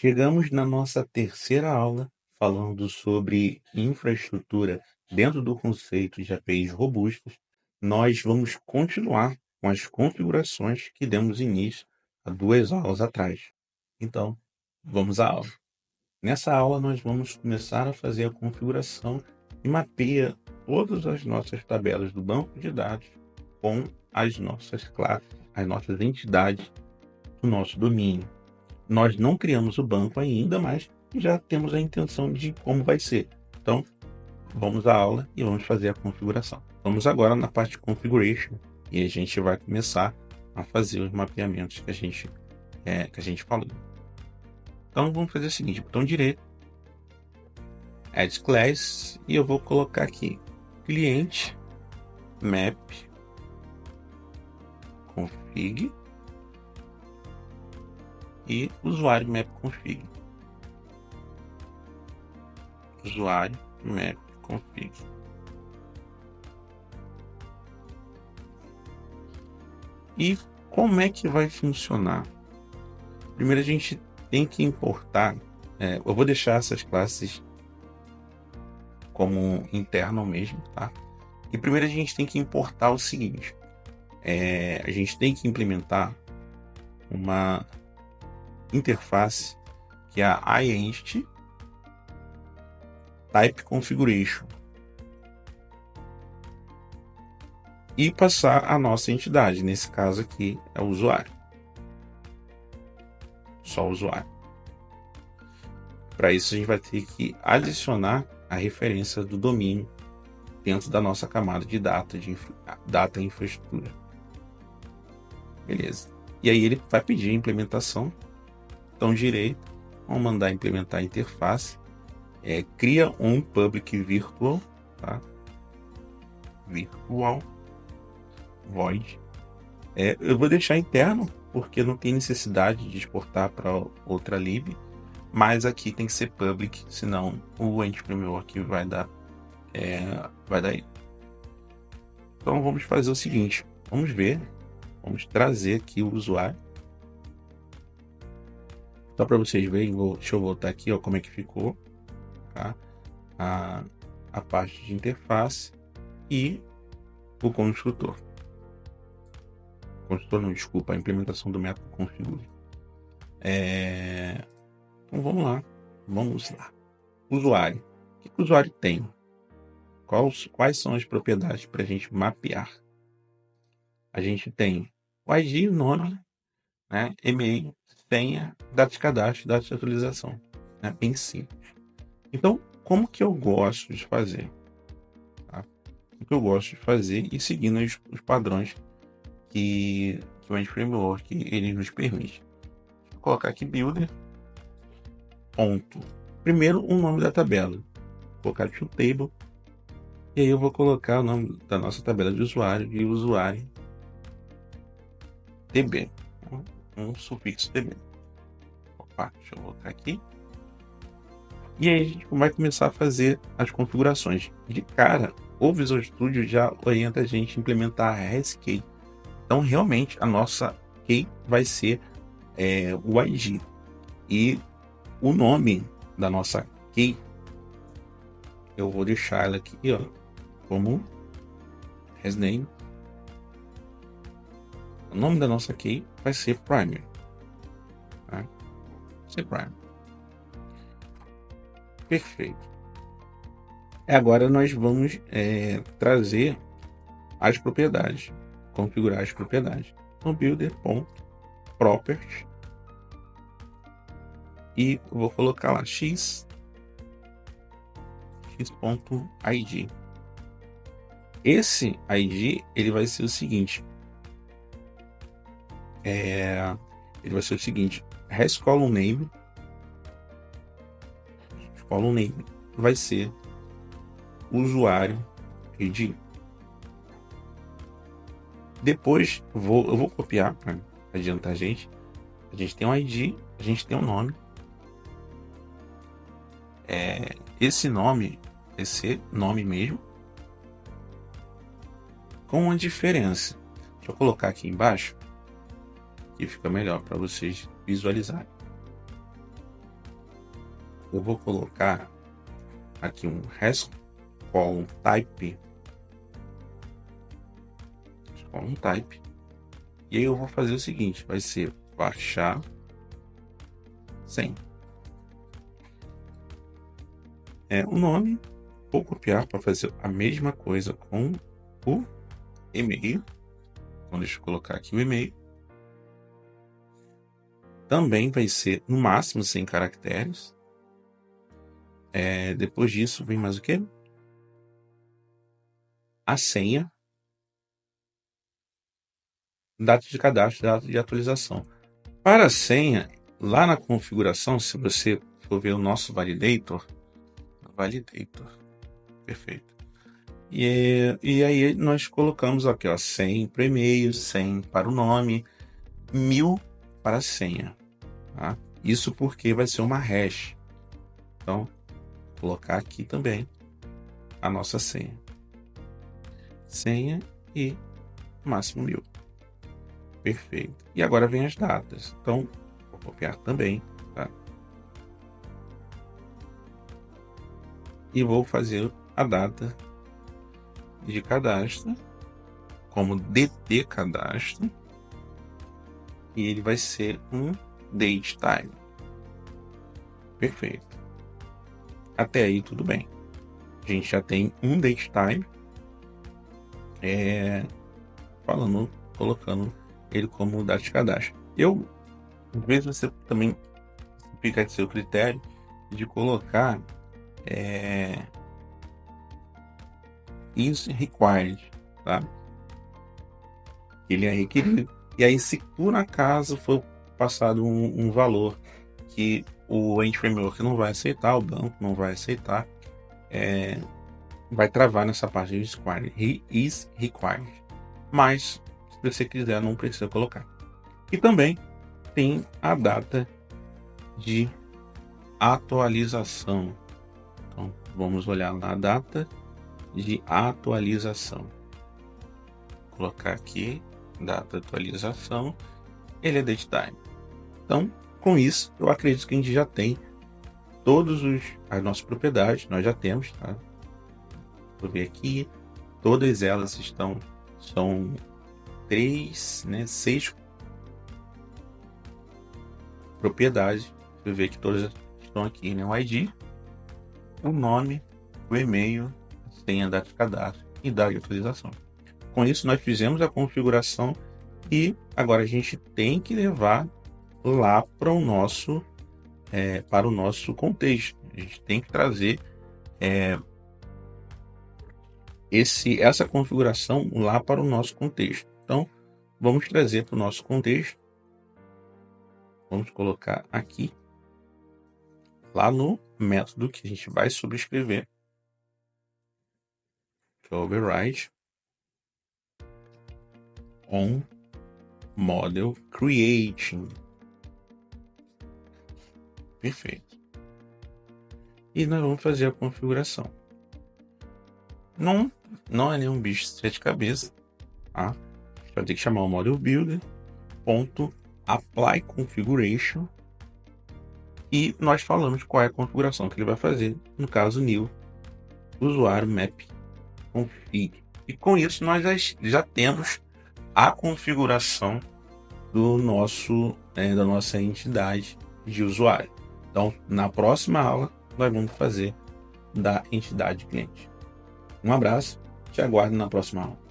Chegamos na nossa terceira aula falando sobre infraestrutura dentro do conceito de APIs robustas. Nós vamos continuar com as configurações que demos início há 2 aulas atrás. Então, vamos à aula. Nessa aula, nós vamos começar a fazer a configuração e mapeia todas as nossas tabelas do banco de dados com as nossas classes, as nossas entidades do nosso domínio. Nós não criamos o banco ainda, mas já temos a intenção de como vai ser. Então, vamos à aula e vamos fazer a configuração. Vamos agora na parte de configuration e a gente vai começar a fazer os mapeamentos que a gente falou. Então, vamos fazer o seguinte: botão direito, Add Class, e eu vou colocar aqui cliente map config e usuário map config. Usuário map config. E como é que vai funcionar? Primeiro a gente tem que importar. Eu vou deixar essas classes como internal mesmo, tá? E primeiro a gente tem que importar o seguinte: a gente tem que implementar uma interface que é a iEntity Type Configuration e passar a nossa entidade, nesse caso aqui é o usuário, só o usuário. Para isso a gente vai ter que adicionar a referência do domínio dentro da nossa camada de data e infraestrutura. Beleza. E aí ele vai pedir a implementação. Botão direito, vamos mandar implementar a interface. Cria um public virtual, tá? Virtual void. Eu vou deixar interno porque não tem necessidade de exportar para outra lib, mas aqui tem que ser public, senão o Entity Framework vai dar erro. Então vamos fazer o seguinte: vamos trazer aqui o usuário. Só para vocês verem, deixa eu voltar aqui, ó, como é que ficou, tá? A parte de interface e o construtor. A implementação do método configure. Então vamos lá. Usuário. O que o usuário tem? Quais são as propriedades para a gente mapear? A gente tem o ID, o nome, né? E-mail, senha, data de cadastro, data de atualização, né? Bem simples. Então, como que eu gosto de fazer? Tá? O que eu gosto de fazer e seguindo os padrões que o Entity Framework ele nos permite. Vou colocar aqui builder. Ponto. Primeiro, o nome da tabela. Vou colocar to table. E aí eu vou colocar o nome da nossa tabela de usuário db. Um sufixo db. Opa, deixa eu voltar aqui. E aí a gente vai começar a fazer as configurações. De cara, o Visual Studio já orienta a gente a implementar a REST Key. Então, realmente, a nossa key vai ser o ID. E o nome da nossa key, eu vou deixar ela aqui, ó, como hasName. O nome da nossa key vai ser primary. Tá? Vai ser primary. Perfeito. Agora nós vamos trazer as propriedades, configurar as propriedades. No builder.property e vou colocar lá x.id. Esse ID ele vai ser o seguinte. Ele vai ser o seguinte: column name vai ser usuário ID. Depois eu vou copiar para adiantar a gente. A gente tem um ID, a gente tem um nome. Esse nome vai ser nome mesmo, com uma diferença. Deixa eu colocar aqui embaixo, que fica melhor para vocês visualizarem. eu vou colocar aqui um column type, e aí eu vou fazer o seguinte, vai ser varchar 100. O nome, vou copiar para fazer a mesma coisa com o e-mail. Então deixa eu colocar aqui o e-mail. Também vai ser no máximo 100 caracteres. Depois disso vem mais o quê? A senha, data de cadastro, data de atualização. Para a senha, lá na configuração, se você for ver o nosso validator, perfeito. E aí nós colocamos aqui, ó, 100 para e-mail, 100 para o nome, 1000 para a senha. Tá? Isso porque vai ser uma hash. Então, vou colocar aqui também a nossa senha. Senha e máximo 1000. Perfeito. E agora vem as datas. Então, vou copiar também, tá? E vou fazer a data de cadastro como DT cadastro. E ele vai ser um date time. Perfeito. Até aí tudo bem. A gente já tem um date time. Colocando ele como data de cadastro. Às vezes você também fica de seu critério de colocar is required, tá? Ele é requerido. E aí, se por acaso for passado um valor que o Entity Framework não vai aceitar, o banco não vai aceitar, vai travar nessa parte de required. He is required. Mas, se você quiser, não precisa colocar. E também tem a data de atualização. Então, vamos olhar na data de atualização. Vou colocar aqui, data de atualização, ele é date time. Então, com isso, eu acredito que a gente já tem as nossas propriedades, nós já temos, tá? Vou ver aqui, todas elas são 6 propriedades. Vou ver que todas estão aqui, né? O ID, o nome, o e-mail, a senha, data de cadastro e data de atualização. Com isso, nós fizemos a configuração e agora a gente tem que levar lá para o nosso contexto. A gente tem que trazer essa configuração lá para o nosso contexto. Então, vamos trazer para o nosso contexto. Vamos colocar aqui, lá no método que a gente vai subscrever, que é o override on model creating. Perfeito. E nós vamos fazer a configuração. Não é nenhum bicho de 7 cabeças, tá? A gente vai ter que chamar o model builder .apply configuration e nós falamos qual é a configuração que ele vai fazer, no caso new usuário map config. E com isso nós já temos a configuração da nossa entidade de usuário. Então, na próxima aula nós vamos fazer da entidade cliente. Um abraço, te aguardo na próxima aula.